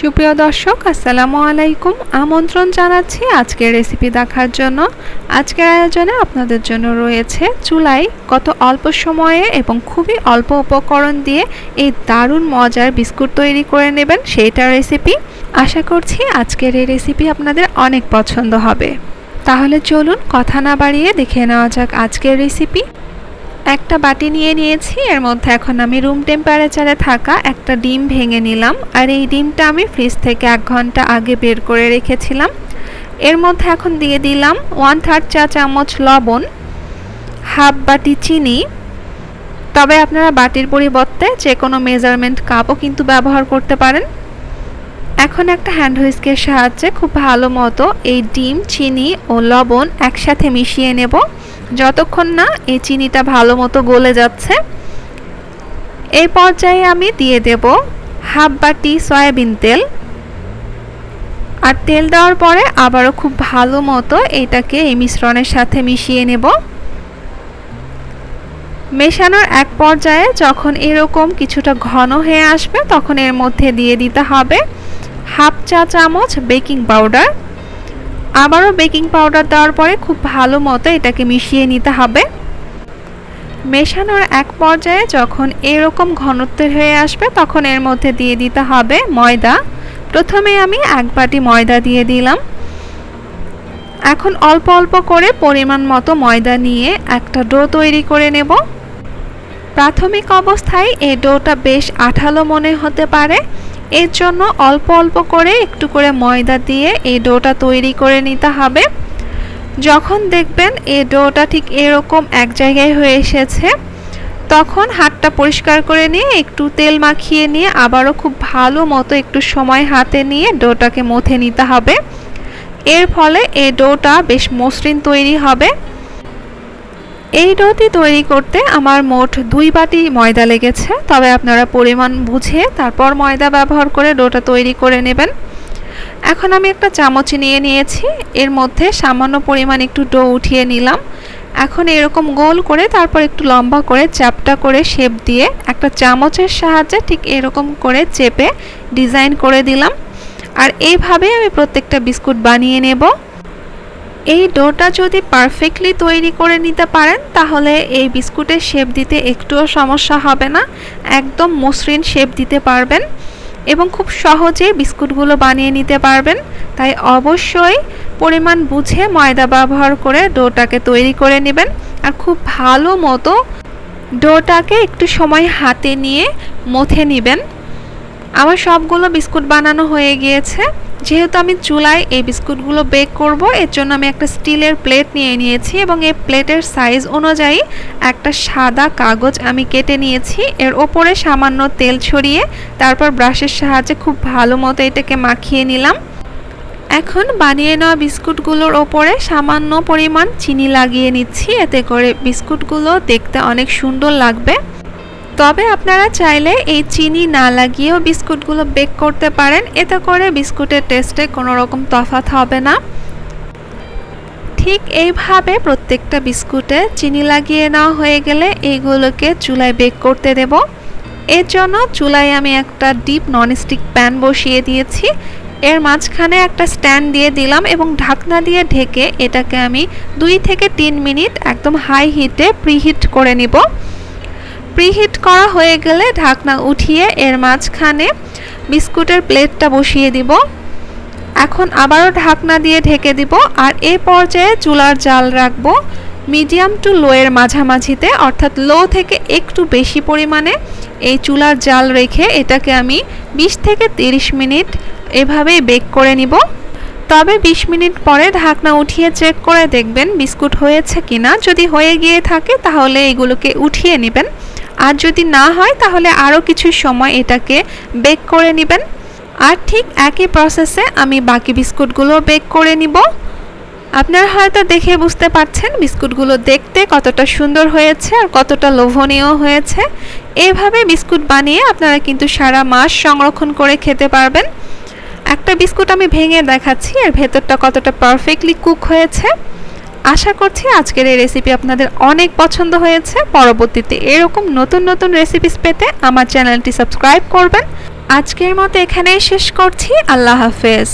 সুপ্রিয় দর্শক আসসালামু আলাইকুম। আমন্ত্রণ জানাচ্ছি আজকের রেসিপি দেখার জন্য। আজকের আয়োজনে আপনাদের জন্য রয়েছে চুলায় কত অল্প সময়ে এবং খুবই অল্প উপকরণ দিয়ে এই দারুণ মজার বিস্কুট তৈরি করে নেবেন সেইটার রেসিপি। আশা করছি আজকের এই রেসিপি আপনাদের অনেক পছন্দ হবে। তাহলে চলুন কথা না বাড়িয়ে দেখে নেওয়া যাক আজকের রেসিপি। একটা বাটি নিয়ে নিয়েছি, এর মধ্যে এখন আমি রুম টেম্পারেচারে থাকা একটা ডিম ভেঙে নিলাম। আর এই ডিমটা আমি ফ্রিজ থেকে 1 ঘন্টা আগে বের করে রেখেছিলাম। এর মধ্যে এখন দিয়ে দিলাম 1/3 চা চামচ লবণ, হাফ বাটি চিনি, তবে আপনারা বাটির পরিবর্তে যে কোনো মেজারমেন্ট কাপও কিন্তু ব্যবহার করতে পারেন। এখন একটা হ্যান্ড হুইস্কের সাহায্যে খুব ভালো মতো এই ডিম, চিনি ও লবণ একসাথে মিশিয়ে নেব যতক্ষণ না এই চিনিটা ভালো মতো গলে যাচ্ছে। এই পর্যায়ে আমি দিয়ে দেব হাফ বাটি সয়াবিন তেল। আর তেল দেওয়ার পরে আবারও খুব ভালো মতো এটাকে এই মিশ্রণের সাথে মিশিয়ে নেব। মেশানোর এক পর্যায়ে যখন এরকম কিছুটা ঘন হয়ে আসবে তখন এর মধ্যে দিয়ে দিতে হবে হাফ চা চামচ বেকিং পাউডার। আবারও বেকিং পাউডার দেওয়ার পরে খুব ভালো মতো এটাকে মিশিয়ে নিতে হবে। মেশানোর এক পর্যায়ে যখন এরকম ঘনত্বের হয়ে আসবে তখন এর মধ্যে দিয়ে দিতে হবে ময়দা। প্রথমে আমি 1 বাটি ময়দা দিয়ে দিলাম। এখন অল্প অল্প করে পরিমাণ মতো ময়দা নিয়ে একটা ডো তৈরি করে নেব। প্রাথমিক অবস্থায় এই ডোটা বেশ আঠালো মনে হতে পারে, এর জন্য অল্প অল্প করে একটু করে ময়দা দিয়ে এই ডোটা তৈরি করে নিতে হবে। যখন দেখবেন এই ডোটা ঠিক এরকম এক জায়গায় হয়ে এসেছে তখন হাতটা পরিষ্কার করে নিয়ে একটু তেল মাখিয়ে নিয়ে আবারও খুব ভালো মতো একটু সময় হাতে নিয়ে ডোটাকে মথে নিতে হবে। এর ফলে এই ডোটা বেশ মসৃণ তৈরি হবে। এই ডোটি তৈরি করতে আমার মোট 2 বাটি ময়দা লেগেছে, তবে আপনারা পরিমাণ বুঝে তারপর ময়দা ব্যবহার করে ডোটা তৈরি করে নেবেন। এখন আমি একটা চামচ নিয়ে নিয়েছি, এর মধ্যে সামান্য পরিমাণ একটু ডো উঠিয়ে নিলাম। এখন এরকম গোল করে তারপর একটু লম্বা করে চ্যাপটা করে শেপ দিয়ে একটা চামচের সাহায্যে ঠিক এরকম করে চেপে ডিজাইন করে দিলাম। আর এইভাবে আমি প্রত্যেকটা বিস্কুট বানিয়ে নেব। এই ডোটা যদি পারফেক্টলি তৈরি করে নিতে পারেন তাহলে এই বিস্কুটের শেপ দিতে একটুও সমস্যা হবে না, একদম মসৃণ শেপ দিতে পারবেন এবং খুব সহজে বিস্কুটগুলো বানিয়ে নিতে পারবেন। তাই অবশ্যই পরিমাণ বুঝে ময়দা ব্যবহার করে ডোটাকে তৈরি করে নেবেন। আর খুব ভালো মতো ডোটাকে একটু সময় হাতে নিয়ে মথে নেবেন। আমার সবগুলো বিস্কুট বানানো হয়ে গিয়েছে। যেহেতু আমি চুলায় এই বিস্কুটগুলো বেক করব এর জন্য আমি একটা স্টিলের প্লেট নিয়ে নিয়েছি এবং এই প্লেটের সাইজ অনুযায়ী একটা সাদা কাগজ আমি কেটে নিয়েছি। এর ওপরে সামান্য তেল ছড়িয়ে তারপর ব্রাশের সাহায্যে খুব ভালো মতো এটাকে মাখিয়ে নিলাম। এখন বানিয়ে নেওয়া বিস্কুটগুলোর ওপরে সামান্য পরিমাণ চিনি লাগিয়ে নিচ্ছি, এতে করে বিস্কুটগুলো দেখতে অনেক সুন্দর লাগবে। তবে আপনারা চাইলে এই চিনি না লাগিয়েও বিস্কুটগুলো বেক করতে পারেন, এতে করে বিস্কুটের টেস্টে কোনো রকম তফাৎ হবে না। ঠিক এইভাবে প্রত্যেকটা বিস্কুটে চিনি লাগিয়ে নেওয়া হয়ে গেলে এইগুলোকে চুলায় বেক করতে দেব। এর জন্য চুলায় আমি একটা ডিপ ননস্টিক প্যান বসিয়ে দিয়েছি। এর মাঝখানে একটা স্ট্যান্ড দিয়ে দিলাম এবং ঢাকনা দিয়ে ঢেকে এটাকে আমি 2 থেকে 3 মিনিট একদম হাই হিটে প্রিহিট করে নিব। প্রিহিট করা হয়ে গেলে ঢাকনা উঠিয়ে এর মাঝখানে বিস্কুটের প্লেটটা বসিয়ে দিব। এখন আবারও ঢাকনা দিয়ে ঢেকে দিব। আর এই পর্যায়ে চুলার জাল রাখবো মিডিয়াম টু লো এর মাঝামাঝিতে, অর্থাৎ লো থেকে একটু বেশি পরিমাণে এই চুলার জাল রেখে এটাকে আমি 20 থেকে 30 মিনিট এভাবেই বেক করে নিব। তবে 20 মিনিট পরে ঢাকনা উঠিয়ে চেক করে দেখবেন বিস্কুট হয়েছে কিনা। যদি হয়ে গিয়ে থাকে তাহলে এগুলোকে উঠিয়ে নেবেন, আর যদি না হয় তাহলে আরও কিছু সময় এটাকে বেক করে নেবেন। আর ঠিক একই প্রসেসে আমি বাকি বিস্কুটগুলো বেক করে নিব। আপনারা হয়তো দেখে বুঝতে পারছেন বিস্কুটগুলো দেখতে কতটা সুন্দর হয়েছে আর কতটা লোভনীয় হয়েছে। এইভাবে বিস্কুট বানিয়ে আপনারা কিন্তু সারা মাস সংরক্ষণ করে খেতে পারবেন। একটা বিস্কুট আমি ভেঙে দেখাচ্ছি এর ভেতরটা কতটা পারফেক্টলি কুক হয়েছে। আশা করছি আজকের এই রেসিপি আপনাদের অনেক পছন্দ হয়েছে। পরবর্তীতে এরকম নতুন নতুন রেসিপিস পেতে আমার চ্যানেলটি সাবস্ক্রাইব করবেন আজকের মতো এখানেই শেষ করছি। আল্লাহ হাফেজ।